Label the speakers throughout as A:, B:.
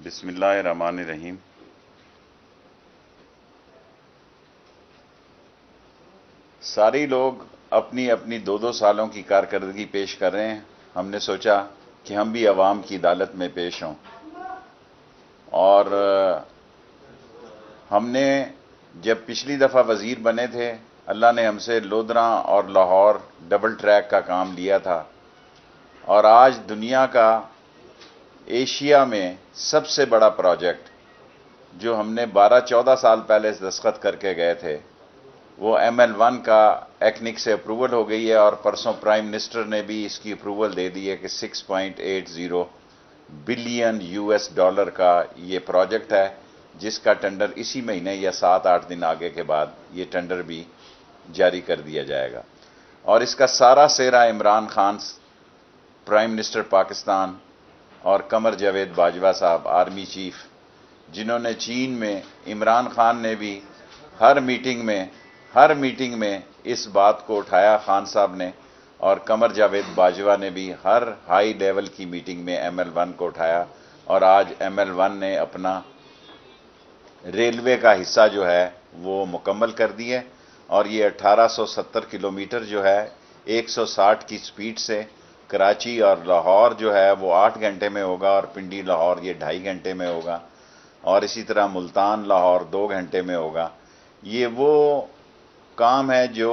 A: بسم اللہ الرحمن الرحیم۔ سارے لوگ اپنی اپنی دو سالوں کی کارکردگی پیش کر رہے ہیں۔ ہم نے سوچا کہ ہم بھی عوام کی عدالت میں پیش ہوں، اور ہم نے جب پچھلی دفعہ وزیر بنے تھے، اللہ نے ہم سے لودھراں اور لاہور ڈبل ٹریک کا کام لیا تھا، اور آج دنیا کا ایشیا میں سب سے بڑا پروجیکٹ جو ہم نے 12-14 سال پہلے دستخط کر کے گئے تھے، وہ ML1 کا ایکنک سے اپروول ہو گئی ہے، اور پرسوں پرائم منسٹر نے بھی اس کی اپروول دے دی ہے کہ 6.80 بلین US ڈالر کا یہ پروجیکٹ ہے، جس کا ٹینڈر اسی مہینے یا 7-8 دن آگے کے بعد یہ ٹینڈر بھی جاری کر دیا جائے گا۔ اور اس کا سارا سہرا عمران خان پرائم منسٹر پاکستان اور قمر جاوید باجوہ صاحب آرمی چیف، جنہوں نے چین میں عمران خان نے بھی ہر میٹنگ میں اس بات کو اٹھایا، خان صاحب نے، اور قمر جاوید باجوہ نے بھی ہر ہائی لیول کی میٹنگ میں ML1 کو اٹھایا، اور آج ML1 نے اپنا ریلوے کا حصہ جو ہے وہ مکمل کر دی ہے، اور یہ 1870 کلومیٹر جو ہے 160 کی سپیڈ سے کراچی اور لاہور جو ہے وہ 8 گھنٹے میں ہوگا، اور پنڈی لاہور یہ 2.5 گھنٹے میں ہوگا، اور اسی طرح ملتان لاہور 2 گھنٹے میں ہوگا۔ یہ وہ کام ہے جو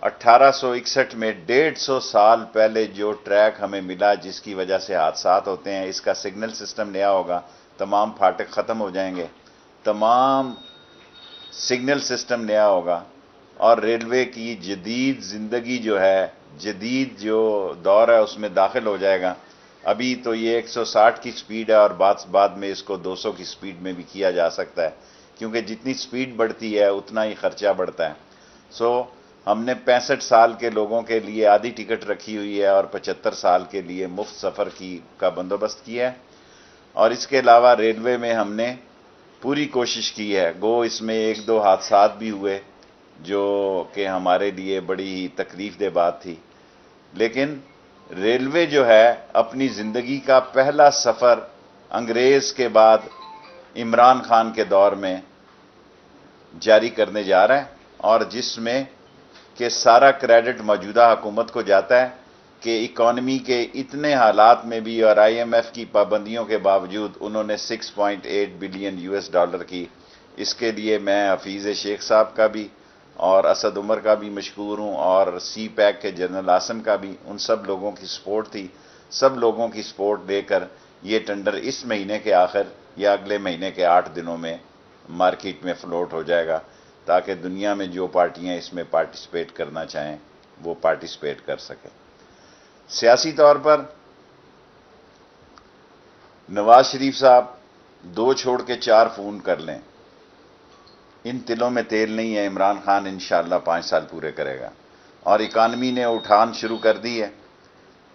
A: 1861 میں 150 سال پہلے جو ٹریک ہمیں ملا، جس کی وجہ سے حادثات ہوتے ہیں، اس کا سگنل سسٹم نیا ہوگا، تمام پھاٹک ختم ہو جائیں گے، تمام سگنل سسٹم نیا ہوگا، اور ریلوے کی جدید زندگی جو ہے، جدید جو دور ہے اس میں داخل ہو جائے گا۔ ابھی تو یہ 160 کی سپیڈ ہے، اور بعد میں اس کو 200 کی سپیڈ میں بھی کیا جا سکتا ہے، کیونکہ جتنی سپیڈ بڑھتی ہے اتنا ہی خرچہ بڑھتا ہے۔ ہم نے 65 سال کے لوگوں کے لیے آدھی ٹکٹ رکھی ہوئی ہے، اور 75 سال کے لیے مفت سفر کا بندوبست کیا ہے، اور اس کے علاوہ ریلوے میں ہم نے پوری کوشش کی ہے۔ اس میں 1-2 حادثات بھی ہوئے جو کہ ہمارے لیے بڑی ہی تکلیف دہ بات تھی، لیکن ریلوے جو ہے اپنی زندگی کا پہلا سفر انگریز کے بعد عمران خان کے دور میں جاری کرنے جا رہا ہے، اور جس میں کہ سارا کریڈٹ موجودہ حکومت کو جاتا ہے کہ اکانومی کے اتنے حالات میں بھی اور IMF کی پابندیوں کے باوجود انہوں نے 6.8 بلین US ڈالر کی۔ اس کے لیے میں حفیظ شیخ صاحب کا بھی اور اسد عمر کا بھی مشکور ہوں، اور CPAC کے جنرل عاصم کا بھی، ان سب لوگوں کی سپورٹ تھی۔ سب لوگوں کی سپورٹ دے کر یہ ٹینڈر اس مہینے کے آخر یا اگلے مہینے کے 8 دنوں میں مارکیٹ میں فلوٹ ہو جائے گا، تاکہ دنیا میں جو پارٹیاں اس میں پارٹیسپیٹ کرنا چاہیں وہ پارٹیسپیٹ کر سکیں۔ سیاسی طور پر نواز شریف صاحب 2 چھوڑ کے 4 فون کر لیں، ان تلوں میں تیل نہیں ہے۔ عمران خان انشاءاللہ 5 سال پورے کرے گا، اور اکانومی نے اٹھان شروع کر دی ہے۔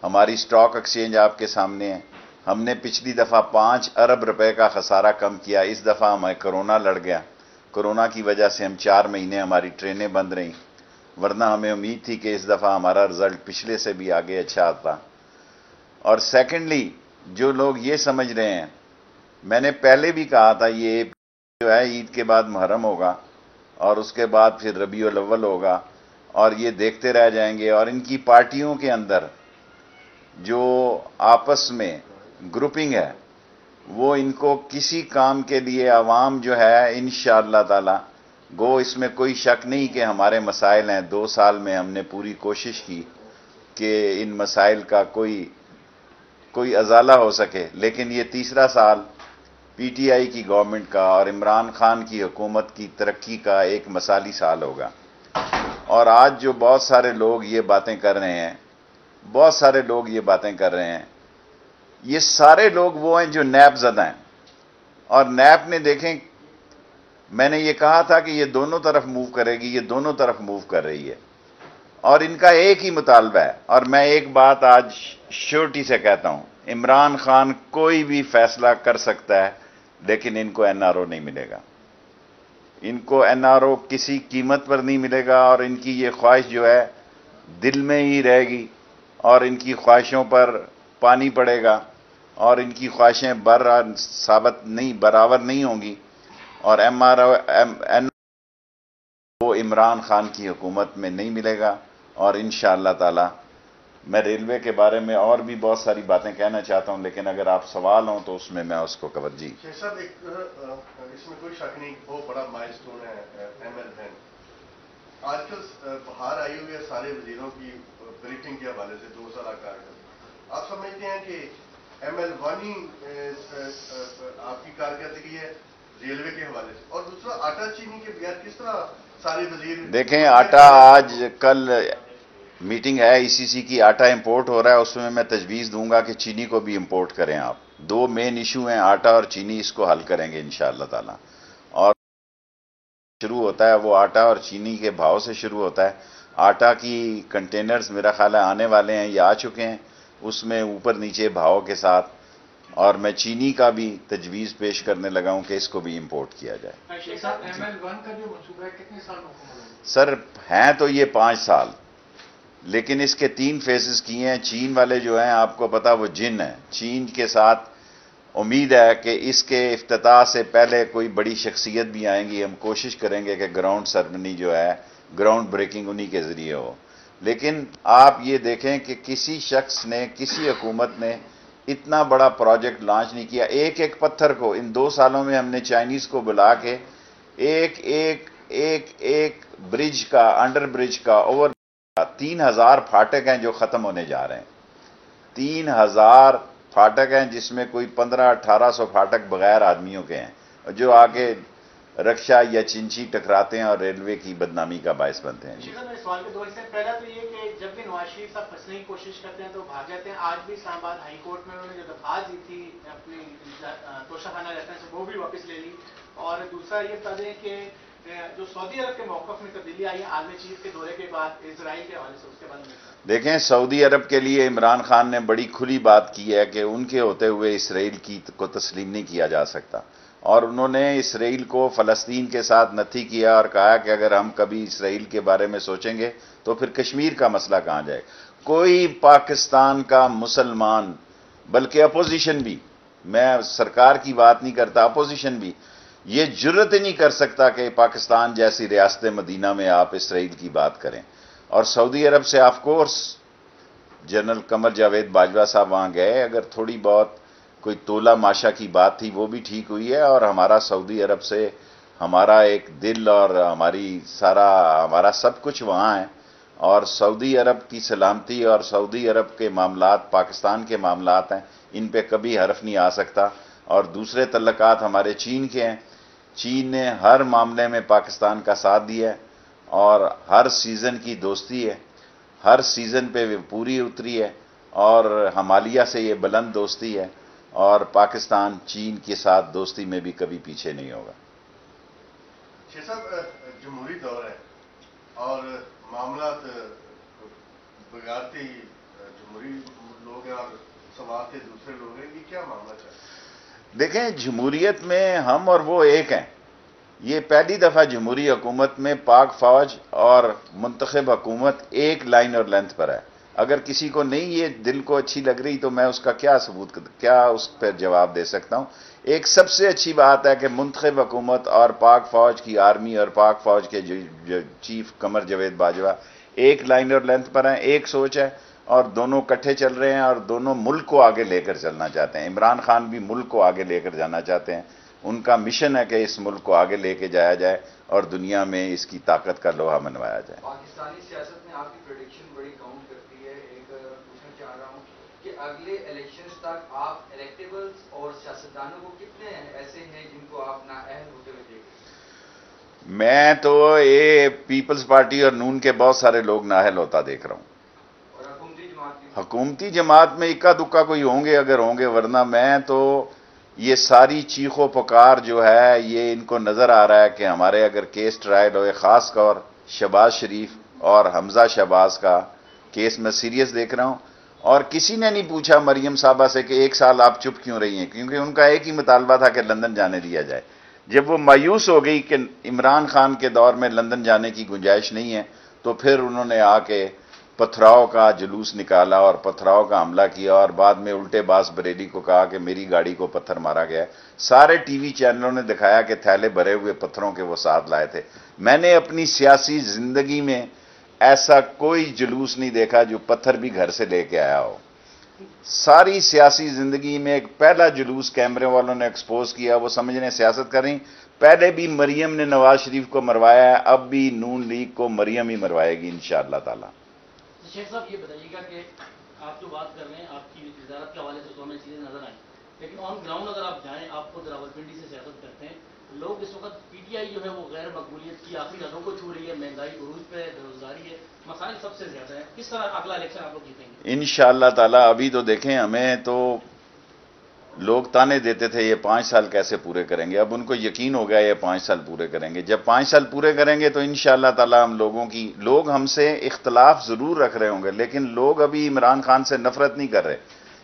A: ہماری سٹاک ایکسچینج آپ کے سامنے ہے۔ ہم نے پچھلی دفعہ 5 ارب روپے کا خسارہ کم کیا، اس دفعہ ہمیں کرونا لڑ گیا، کرونا کی وجہ سے ہم 4 مہینے ہماری ٹرینیں بند رہیں، ورنہ ہمیں امید تھی کہ اس دفعہ ہمارا رزلٹ پچھلے سے بھی آگے اچھا آتا۔ اور سیکنڈلی، جو لوگ یہ سمجھ رہے ہیں، میں نے پہلے بھی کہا تھا یہ جو ہے عید کے بعد محرم ہوگا، اور اس کے بعد پھر ربیع الاول ہوگا، اور یہ دیکھتے رہ جائیں گے، اور ان کی پارٹیوں کے اندر جو آپس میں گروپنگ ہے وہ ان کو کسی کام کے لیے عوام جو ہے انشاءاللہ تعالی اس میں کوئی شک نہیں کہ ہمارے مسائل ہیں۔ 2 سال میں ہم نے پوری کوشش کی کہ ان مسائل کا کوئی ازالہ ہو سکے، لیکن یہ تیسرا سال PTI کی گورنمنٹ کا اور عمران خان کی حکومت کی ترقی کا ایک مثالی سال ہوگا۔ اور آج جو بہت سارے لوگ یہ باتیں کر رہے ہیں، یہ سارے لوگ وہ ہیں جو نیب زدہ ہیں، اور نیب نے دیکھیں، میں نے یہ کہا تھا کہ یہ دونوں طرف موو کرے گی، یہ دونوں طرف موو کر رہی ہے، اور ان کا ایک ہی مطالبہ ہے۔ اور میں ایک بات آج شیورٹی سے کہتا ہوں، عمران خان کوئی بھی فیصلہ کر سکتا ہے، لیکن ان کو NRO نہیں ملے گا، ان کو NRO کسی قیمت پر نہیں ملے گا، اور ان کی یہ خواہش جو ہے دل میں ہی رہے گی، اور ان کی خواہشوں پر پانی پڑے گا۔ اور ان کی خواہشیں برابر نہیں ہوں گی، اور این وہ عمران خان کی حکومت میں نہیں ملے گا. اور انشاءاللہ تعالی میں ریلوے کے بارے میں اور بھی بہت ساری باتیں کہنا چاہتا ہوں، لیکن اگر آپ سوال ہوں تو اس میں اس کو کور. جی
B: شیخ صاحب، اس میں کوئی شک نہیں، بہت بڑا مائل سٹون ہے ایم ایل وین. آج کل بہار آئی ہوئی ہے سارے وزیروں کی بریفنگ کے حوالے سے 2 سالہ کارکردگی. آپ سمجھتے ہیں کہ ایم ایل ون ہی آپ کی کارکردگی ہے ریلوے کے حوالے سے؟ اور دوسرا، آٹا چینی کے بغیر کس طرح سارے وزیر؟
A: دیکھیں، آٹا آج کل میٹنگ ہے ای سی سی کی، آٹا امپورٹ ہو رہا ہے، اس میں تجویز دوں گا کہ چینی کو بھی امپورٹ کریں. آپ 2 مین ایشو ہیں، آٹا اور چینی، اس کو حل کریں گے انشاءاللہ تعالی. اور شروع ہوتا ہے وہ آٹا اور چینی کے بھاؤ سے شروع ہوتا ہے. آٹا کی کنٹینرز میرا خیال ہے آنے والے ہیں یا آ چکے ہیں، اس میں اوپر نیچے بھاؤ کے ساتھ. اور میں چینی کا بھی تجویز پیش کرنے لگا ہوں کہ اس کو بھی امپورٹ کیا جائے.
C: ایم ایل ون کا جو منصوبہ ہے کتنے سال مکمل ہوگا؟
A: سر ہیں تو یہ 5 سال، لیکن اس کے 3 فیزز کیے ہیں. چین والے جو ہیں آپ کو پتا وہ جن ہیں. چین کے ساتھ امید ہے کہ اس کے افتتاح سے پہلے کوئی بڑی شخصیت بھی آئیں گی. ہم کوشش کریں گے کہ گراؤنڈ سرمنی جو ہے، گراؤنڈ بریکنگ انہی کے ذریعے ہو. لیکن آپ یہ دیکھیں کہ کسی شخص نے، کسی حکومت نے اتنا بڑا پروجیکٹ لانچ نہیں کیا. ایک پتھر کو ان 2 سالوں میں ہم نے چائنیز کو بلا کے ایک برج کا، انڈر برج کا، اوور 3000 پھاٹک ہیں جو ختم ہونے جا رہے ہیں. 3000 پھاٹک ہیں جس میں کوئی 1500-1800 پھاٹک بغیر آدمیوں کے ہیں، جو آگے رکشا یا چنچی ٹکراتے ہیں اور ریلوے کی بدنامی کا باعث بنتے ہیں.
C: میرے سوال کے 2 حصے. پہلا تو یہ کہ جب بھی نواز شریف صاحب پھنسنے کی کوشش کرتے ہیں تو بھاگ جاتے ہیں. آج بھی اسلام آباد ہائی کورٹ میں انہوں نے جو درخواست دی تھی اپنی توشہ خانہ ریفرنس سے، وہ بھی واپس لے لی. اور دوسرا یہ بتا دیں کہ جو سعودی عرب کے موقف میں تبدیلی آئی ہے عالمی چیف کے دورے کے بعد اسرائیل کے حوالے سے، اس کے بارے میں
A: دیکھیں، سعودی عرب کے لیے عمران خان نے بڑی کھلی بات کی ہے کہ ان کے ہوتے ہوئے اسرائیل کو تسلیم نہیں کیا جا سکتا. اور انہوں نے اسرائیل کو فلسطین کے ساتھ نتھی کیا اور کہا کہ اگر ہم کبھی اسرائیل کے بارے میں سوچیں گے تو پھر کشمیر کا مسئلہ کہاں جائے. کوئی پاکستان کا مسلمان، بلکہ اپوزیشن بھی، میں سرکار کی بات نہیں کرتا، اپوزیشن بھی یہ جرت ہی نہیں کر سکتا کہ پاکستان جیسی ریاست مدینہ میں آپ اسرائیل کی بات کریں. اور سعودی عرب سے of course general Qamar Javed Bajwa صاحب وہاں گئے. اگر تھوڑی بہت کوئی تولا ماشا کی بات تھی وہ بھی ٹھیک ہوئی ہے. اور ہمارا سعودی عرب سے ہمارا ایک دل اور ہمارا سب کچھ وہاں ہے. اور سعودی عرب کی سلامتی اور سعودی عرب کے معاملات پاکستان کے معاملات ہیں، ان پہ کبھی حرف نہیں آ سکتا. اور دوسرے تعلقات ہمارے چین کے ہیں. چین نے ہر معاملے میں پاکستان کا ساتھ دیا ہے اور ہر سیزن کی دوستی ہے، ہر سیزن پہ پوری اتری ہے. اور ہمالیہ سے یہ بلند دوستی ہے، اور پاکستان چین کے ساتھ دوستی میں بھی کبھی پیچھے نہیں ہوگا.
B: شیخ صاحب، جمہوری دور ہے اور معاملات بگاڑتے ہی جمہوری لوگ ہیں اور سوارتے دوسرے لوگ ہیں، یہ کیا معاملہ ہے؟
A: دیکھیں، جمہوریت میں ہم اور وہ ایک ہیں. یہ پہلی دفعہ جمہوری حکومت میں پاک فوج اور منتخب حکومت ایک لائن اور لینتھ پر ہے. اگر کسی کو نہیں یہ دل کو اچھی لگ رہی تو میں اس کا کیا اس پر جواب دے سکتا ہوں. ایک سب سے اچھی بات ہے کہ منتخب حکومت اور پاک فوج کی آرمی اور پاک فوج کے چیف قمر جاوید باجوہ ایک لائن اور لینتھ پر ہیں، ایک سوچ ہے، اور دونوں کٹھے چل رہے ہیں اور دونوں ملک کو آگے لے کر چلنا چاہتے ہیں. عمران خان بھی ملک کو آگے لے کر جانا چاہتے ہیں. ان کا مشن ہے کہ اس ملک کو آگے لے کے جایا جائے اور دنیا میں اس کی طاقت کا لوہا منوایا جائے.
D: پاکستانی سیاست میں آپ کی پریڈکشن بڑی کاؤنٹ کرتی ہے. ایک پوچھنا چاہ رہا ہوں کہ اگلے الیکشنز تک آپ الیکٹیبلز اور سیاستدانوں کو کتنے ایسے ہیں جن کو آپ نااہل ہوتے ہوئے دیکھیں؟
A: میں تو یہ پیپلز پارٹی اور نون کے بہت سارے لوگ نااہل ہوتا دیکھ رہا ہوں.
D: اور حکومتی جماعت کی؟
A: حکومتی جماعت میں اکا دکا کوئی ہوں گے اگر ہوں گے، ورنہ میں تو یہ ساری چیخ و پکار جو ہے یہ ان کو نظر آ رہا ہے کہ ہمارے اگر کیس ٹرائل ہوئے، خاص طور شہباز شریف اور حمزہ شہباز کا کیس میں سیریس دیکھ رہا ہوں. اور کسی نے نہیں پوچھا مریم صاحبہ سے کہ 1 سال آپ چپ کیوں رہی ہیں، کیونکہ ان کا ایک ہی مطالبہ تھا کہ لندن جانے دیا جائے. جب وہ مایوس ہو گئی کہ عمران خان کے دور میں لندن جانے کی گنجائش نہیں ہے تو پھر انہوں نے آ کے پتھراؤ کا جلوس نکالا اور پتھراؤ کا حملہ کیا اور بعد میں الٹے باس بریلی کو کہا کہ میری گاڑی کو پتھر مارا گیا ہے. سارے ٹی وی چینلوں نے دکھایا کہ تھیلے بھرے ہوئے پتھروں کے وہ ساتھ لائے تھے. میں نے اپنی سیاسی زندگی میں ایسا کوئی جلوس نہیں دیکھا جو پتھر بھی گھر سے لے کے آیا ہو. ساری سیاسی زندگی میں ایک پہلا جلوس کیمرے والوں نے ایکسپوز کیا، وہ سمجھنے سیاست کر رہی. پہلے بھی مریم نے نواز شریف کو مروایا ہے، اب بھی نون لیگ کو مریم ہی مروائے گی انشاءاللہ تعالی.
E: شیخ صاحب یہ بتائیے گا کہ آپ جو بات کر رہے ہیں آپ کی وزارت کے حوالے سے تو ہمیں چیزیں نظر آئیں، لیکن آن گراؤنڈ اگر آپ جائیں، آپ خود راولپنڈی سے سیاست کرتے ہیں، لوگ اس وقت پی ٹی آئی جو ہے وہ غیر مقبولیت کی آخری حدوں کو چھو رہی ہے، مہنگائی عروج پہ ہے، بے روزگاری ہے، مسائل سب سے زیادہ ہیں. کس طرح اگلا الیکشن آپ لوگ جیتیں گے؟
A: انشاءاللہ تعالی. ابھی تو دیکھیں، ہمیں تو لوگ تانے دیتے تھے یہ 5 سال کیسے پورے کریں گے، اب ان کو یقین ہو گیا یہ 5 سال پورے کریں گے. جب 5 سال پورے کریں گے تو انشاءاللہ تعالی ہم لوگ ہم سے اختلاف ضرور رکھ رہے ہوں گے، لیکن لوگ ابھی عمران خان سے نفرت نہیں کر رہے.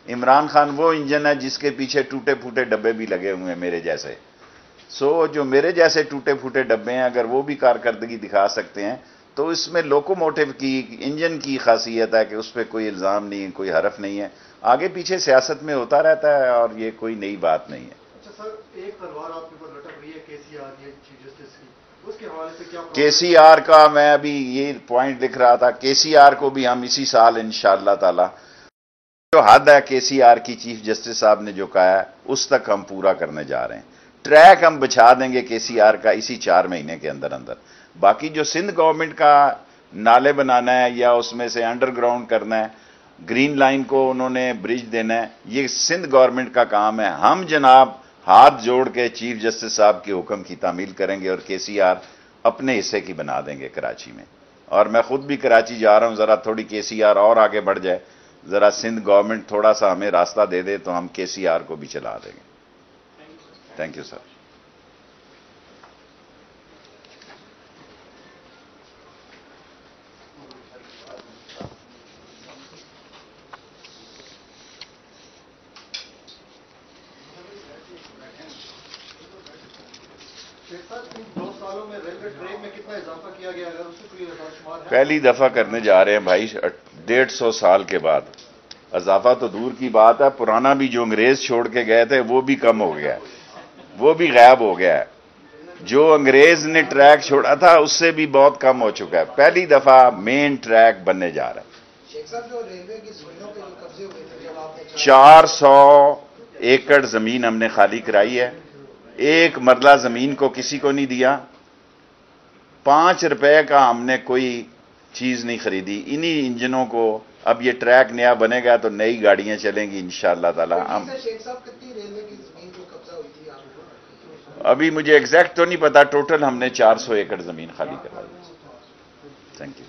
A: عمران خان وہ انجن ہے جس کے پیچھے ٹوٹے پھوٹے ڈبے بھی لگے ہوئے ہیں میرے جیسے. جو میرے جیسے ٹوٹے پھوٹے ڈبے ہیں، اگر وہ بھی کارکردگی دکھا سکتے ہیں تو اس میں لوکوموٹیو کی، انجن کی خاصیت ہے کہ اس پہ کوئی الزام نہیں، کوئی حرف نہیں ہے. آگے پیچھے سیاست میں ہوتا رہتا ہے اور یہ کوئی نئی بات نہیں ہے.
B: اچھا سر، ایک تلوار آپ کے اوپر لٹک رہی ہے کے سی آر چیف جسٹس کی، اس کے حوالے سے کیا؟
A: کے سی آر کا میں ابھی یہ پوائنٹ لکھ رہا تھا. کے سی آر کو بھی ہم اسی سال انشاءاللہ تعالی جو حد ہے کے سی آر کی چیف جسٹس صاحب نے جو کہا ہے اس تک ہم پورا کرنے جا رہے ہیں. ٹریک ہم بچھا دیں گے کے سی آر کا اسی 4 مہینے کے اندر. باقی جو سندھ گورنمنٹ کا نالے بنانا ہے یا اس میں سے انڈر گراؤنڈ کرنا ہے، گرین لائن کو انہوں نے برج دینا ہے، یہ سندھ گورنمنٹ کا کام ہے. ہم جناب ہاتھ جوڑ کے چیف جسٹس صاحب کے حکم کی تعمیل کریں گے اور کے سی آر اپنے حصے کی بنا دیں گے کراچی میں. اور میں خود بھی کراچی جا رہا ہوں، ذرا تھوڑی کے سی آر اور آگے بڑھ جائے، ذرا سندھ گورنمنٹ تھوڑا سا ہمیں راستہ دے دے تو ہم کے سی آر کو بھی چلا دیں گے. Thank you sir.
B: ان 2 سالوں میں ریلوے ٹریک میں کتنا اضافہ کیا گیا، اگر اس سے کوئی شمار ہے؟
A: پہلی دفعہ کرنے جا رہے ہیں بھائی 150 سال کے بعد. اضافہ تو دور کی بات ہے، پرانا بھی جو انگریز چھوڑ کے گئے تھے وہ بھی کم ہو گیا ہے، وہ بھی غائب ہو گیا ہے. جو انگریز نے ٹریک چھوڑا تھا اس سے بھی بہت کم ہو چکا ہے. پہلی دفعہ مین ٹریک بننے جا رہا ہے.
F: شیخ صاحب، جو ریلوے کی زمینوں پہ جو قبضے ہوئے تھے، جب آپ نے
A: 400 ایکڑ زمین ہم نے خالی کرائی ہے، ایک مرلہ زمین کو کسی کو نہیں دیا، 5 روپے کا ہم نے کوئی چیز نہیں خریدی. انہی انجنوں کو اب یہ ٹریک نیا بنے گا تو نئی گاڑیاں چلیں گی انشاءاللہ تعالی. ہم
F: شیخ صاحب کتنی ریلوے کی زمین جو قبضہ ہوئی تھی آپ کو؟
A: ابھی مجھے ایگزیکٹ تو نہیں پتا، ٹوٹل ہم نے 400 ایکڑ زمین خالی کرائی. Thank you.